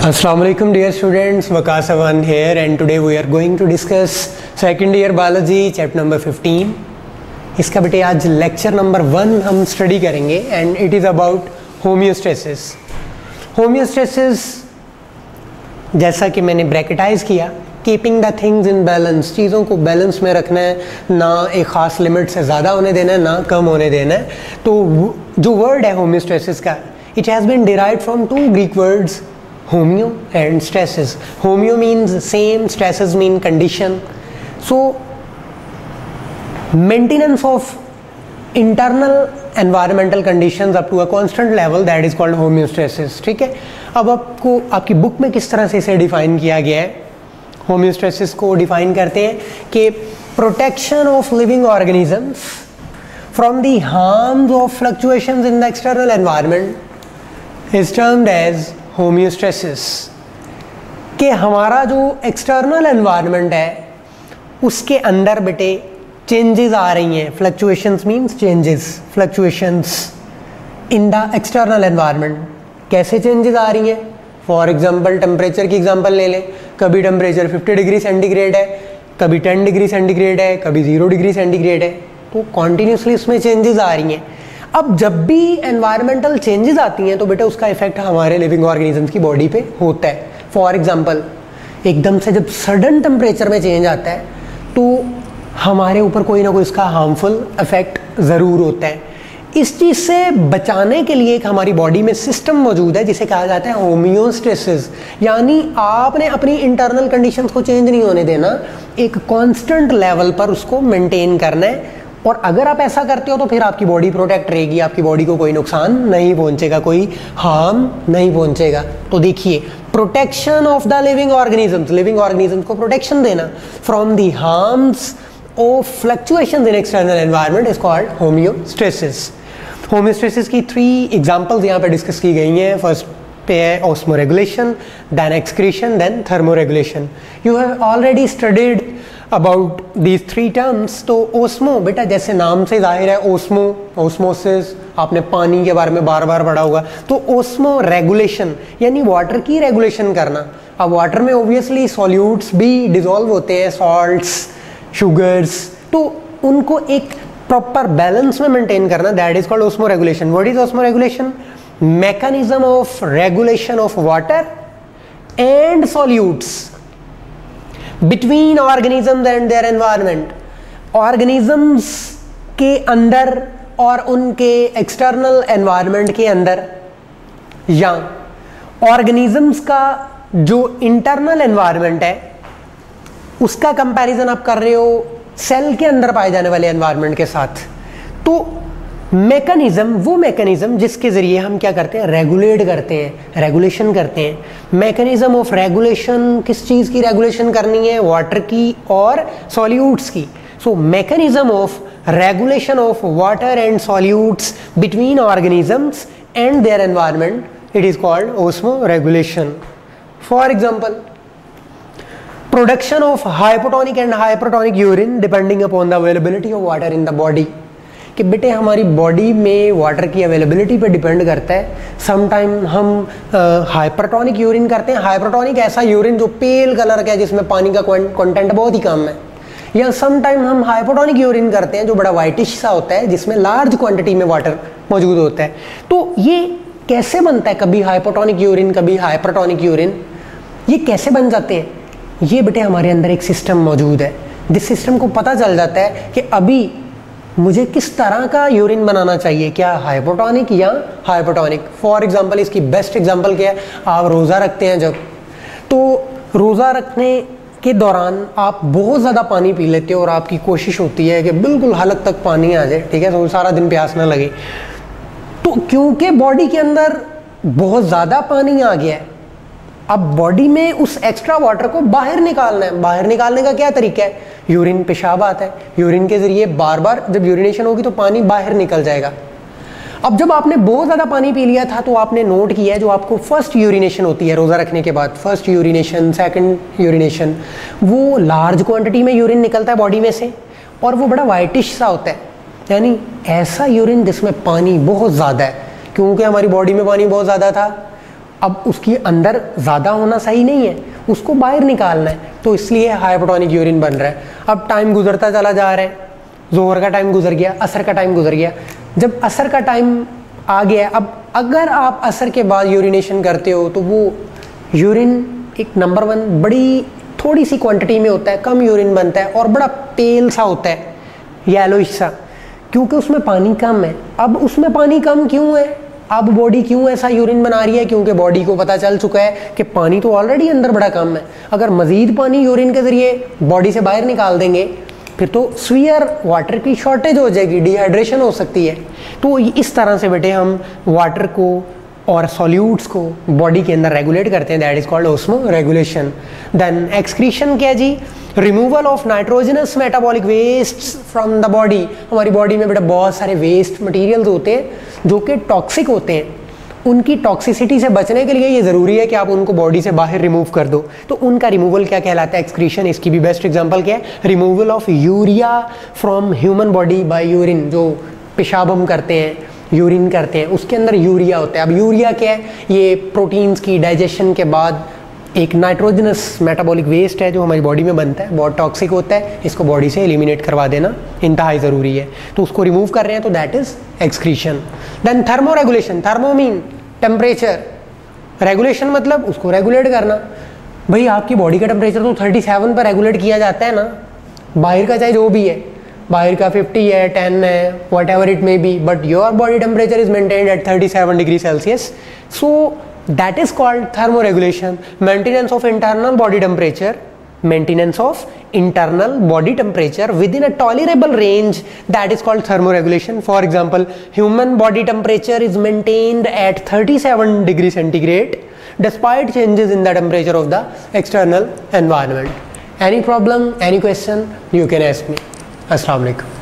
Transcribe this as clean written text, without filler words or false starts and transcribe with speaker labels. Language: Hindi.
Speaker 1: Assalamu alaikum dear students, Waqas Awan here and today we are going to discuss second year biology chapter number 15. इसका बेटे आज लेक्चर नंबर 1 हम स्टडी करेंगे and it is about homeostasis. Homeostasis जैसा कि मैंने ब्रैकेटाइज किया, keeping the things in balance, चीज़ों को बैलेंस में रखना है, ना एक ख़ास लिमिट से ज़्यादा होने देना है ना कम होने देना है। तो जो वर्ड है होम्योस्टेसिस का, it has been derived from two Greek words homeo and stasis. Homeo means same, stasis mean condition. So maintenance of internal environmental conditions up to a constant level, that is called homeostasis. ठीक है, अब आपको आपकी बुक में किस तरह से इसे डिफाइन किया गया है। होम्योस्टेसिस को डिफाइन करते हैं कि protection of living organisms from the harms of fluctuations in the external environment is termed as homeostasis. कि हमारा जो एक्सटर्नल एनवायरनमेंट है उसके अंदर बेटे चेंजेस आ रही हैं। Fluctuations means changes, fluctuations in the external environment. कैसे चेंजेस आ रही हैं? फॉर एग्जांपल टेम्परेचर की एग्जांपल ले लें। कभी टेम्परेचर 50 डिग्री सेंटीग्रेड है, कभी 10 डिग्री सेंटीग्रेड है, कभी 0 डिग्री सेंटीग्रेड है। तो कॉन्टीन्यूसली इसमें चेंजेस आ रही हैं। अब जब भी एनवायरमेंटल चेंजेस आती हैं तो बेटा उसका इफेक्ट हमारे लिविंग ऑर्गेनिजम्स की बॉडी पे होता है। फॉर एग्जांपल एकदम से जब सडन टेम्परेचर में चेंज आता है तो हमारे ऊपर कोई ना कोई इसका हार्मफुल इफेक्ट ज़रूर होता है। इस चीज़ से बचाने के लिए एक हमारी बॉडी में सिस्टम मौजूद है जिसे कहा जाता है होम्योस्टेसिस। यानी आपने अपनी इंटरनल कंडीशंस को चेंज नहीं होने देना, एक कांस्टेंट लेवल पर उसको मेंटेन करना है। और अगर आप ऐसा करते हो तो फिर आपकी बॉडी प्रोटेक्ट रहेगी, आपकी बॉडी को कोई नुकसान नहीं पहुंचेगा, कोई हार्म नहीं पहुंचेगा। तो देखिए, protection of the living organisms को प्रोटेक्शन देना from the harms of fluctuations in external environment is called homeostasis. Homeostasis की 3 एग्जांपल्स यहाँ पे डिस्कस की गई हैं। फर्स्ट पे है osmoregulation, then excretion, then thermoregulation. You have already studied about these 3 terms. तो ओस्मो बेटा जैसे नाम से जाहिर है, ओस्मो, ओस्मोसिस, आपने पानी के बारे में बार बार पढ़ा होगा। तो ओस्मो रेगुलेशन यानी वाटर की रेगुलेशन करना। अब वाटर में ओब्वियसली सॉल्यूट्स भी डिजोल्व होते हैं, सॉल्ट्स, शुगर्स, तो उनको एक प्रॉपर बैलेंस में मेंटेन करना, that is called osmo regulation. What is osmo regulation? mechanism of regulation of water and solutes between organisms and their environment। organisms के अंदर और उनके external environment के अंदर, या organisms का जो internal environment है उसका कंपैरिजन आप कर रहे हो सेल के अंदर पाए जाने वाले environment के साथ। तो मैकेनिज्म, वो मैकेनिज्म जिसके ज़रिए हम क्या करते हैं, रेगुलेट करते हैं, रेगुलेशन करते हैं। मैकेनिज्म ऑफ रेगुलेशन, किस चीज़ की रेगुलेशन करनी है? वाटर की और सॉल्यूट्स की। So mechanism of regulation of water and solutes between organisms and their environment, it is called osmoregulation. For example, production of hypotonic and hypertonic urine depending upon the availability of water in the body. कि बेटे हमारी बॉडी में वाटर की अवेलेबिलिटी पे डिपेंड करता है। समटाइम हम हाइपरटोनिक यूरिन करते हैं। हाइपरटोनिक ऐसा यूरिन जो पेल कलर का है, जिसमें पानी का कंटेंट बहुत ही कम है। या समटाइम हम हाइपोटोनिक यूरिन करते हैं जो बड़ा वाइटिश सा होता है, जिसमें लार्ज क्वांटिटी में वाटर मौजूद होता है। तो ये कैसे बनता है, कभी हाइपोटोनिक यूरिन कभी हाइपरटोनिक यूरिन, ये कैसे बन जाते हैं? ये बेटे हमारे अंदर एक सिस्टम मौजूद है जिस सिस्टम को पता चल जाता है कि अभी मुझे किस तरह का यूरिन बनाना चाहिए, क्या हाइपोटोनिक या हाइपरटोनिक। फॉर एग्जांपल, इसकी बेस्ट एग्जांपल क्या है? आप रोज़ा रखते हैं जब, तो रोज़ा रखने के दौरान आप बहुत ज़्यादा पानी पी लेते हो और आपकी कोशिश होती है कि बिल्कुल हलक तक पानी आ जाए, ठीक है, तो सारा दिन प्यास ना लगे। तो क्योंकि बॉडी के अंदर बहुत ज़्यादा पानी आ गया है, अब बॉडी में उस एक्स्ट्रा वाटर को बाहर निकालना है। बाहर निकालने का क्या तरीका है? यूरिन, पेशाब आता है, यूरिन के जरिए बार बार जब यूरिनेशन होगी तो पानी बाहर निकल जाएगा। अब जब आपने बहुत ज़्यादा पानी पी लिया था तो आपने नोट किया है, जो आपको फर्स्ट यूरिनेशन होती है रोज़ा रखने के बाद, फर्स्ट यूरिनेशन, सेकंड यूरिनेशन, वो लार्ज क्वांटिटी में यूरिन निकलता है बॉडी में से और वो बड़ा वाइटिश सा होता है। यानी ऐसा यूरिन जिसमें पानी बहुत ज़्यादा है, क्योंकि हमारी बॉडी में पानी बहुत ज़्यादा था अब उसकी अंदर ज़्यादा होना सही नहीं है, उसको बाहर निकालना है, तो इसलिए हाइपोटोनिक यूरिन बन रहा है। अब टाइम गुजरता चला जा रहा है, जोहर का टाइम गुजर गया, असर का टाइम गुजर गया, जब असर का टाइम आ गया, अब अगर आप असर के बाद यूरिनेशन करते हो तो वो यूरिन एक नंबर 1 बड़ी थोड़ी सी क्वांटिटी में होता है, कम यूरिन बनता है और बड़ा पेल सा होता है, येलोइश सा, क्योंकि उसमें पानी कम है। अब उसमें पानी कम क्यों है, अब बॉडी क्यों ऐसा यूरिन बना रही है, क्योंकि बॉडी को पता चल चुका है कि पानी तो ऑलरेडी अंदर बड़ा कम है, अगर मज़ीद पानी यूरिन के ज़रिए बॉडी से बाहर निकाल देंगे फिर तो सीवियर वाटर की शॉर्टेज हो जाएगी, डिहाइड्रेशन हो सकती है। तो इस तरह से बेटे हम वाटर को और सॉल्यूट्स को बॉडी के अंदर रेगुलेट करते हैं, that is called osmoregulation. Then excretion क्या जी, removal of nitrogenous metabolic waste from the body. हमारी बॉडी में बेटा बहुत सारे वेस्ट मटेरियल्स होते हैं जो कि टॉक्सिक होते हैं, उनकी टॉक्सिसिटी से बचने के लिए ये ज़रूरी है कि आप उनको बॉडी से बाहर रिमूव कर दो, तो उनका रिमूवल क्या कहलाता है, एक्सक्रीशन। इसकी भी बेस्ट एग्जांपल क्या है, removal of urea from human body by urine. जो पेशाब हम करते हैं, यूरिन करते हैं, उसके अंदर यूरिया होता है। अब यूरिया क्या है, ये प्रोटीन्स की डाइजेशन के बाद एक नाइट्रोजनस मेटाबॉलिक वेस्ट है जो हमारी बॉडी में बनता है, बहुत टॉक्सिक होता है, इसको बॉडी से एलिमिनेट करवा देना इंतहाई ज़रूरी है, तो उसको रिमूव कर रहे हैं, तो that is excretion. Then thermo regulation, thermo mean temperature, regulation मतलब उसको रेगुलेट करना। भाई आपकी बॉडी का टेम्परेचर तो 37 पर रेगुलेट किया जाता है ना, बाहर का चाहे जो भी है, बाहर का 50 है, 10 है, what ever it may be, but your body temperature is maintained eight 37 degree Celsius, so that is called thermoregulation. Maintenance of internal body temperature, maintenance of internal body temperature within a tolerable range, that is called thermoregulation. For example, human body temperature is maintained at 37 degree centigrade despite changes in the temperature of the external environment. Any problem, any question, you can ask me. Assalamu alaikum.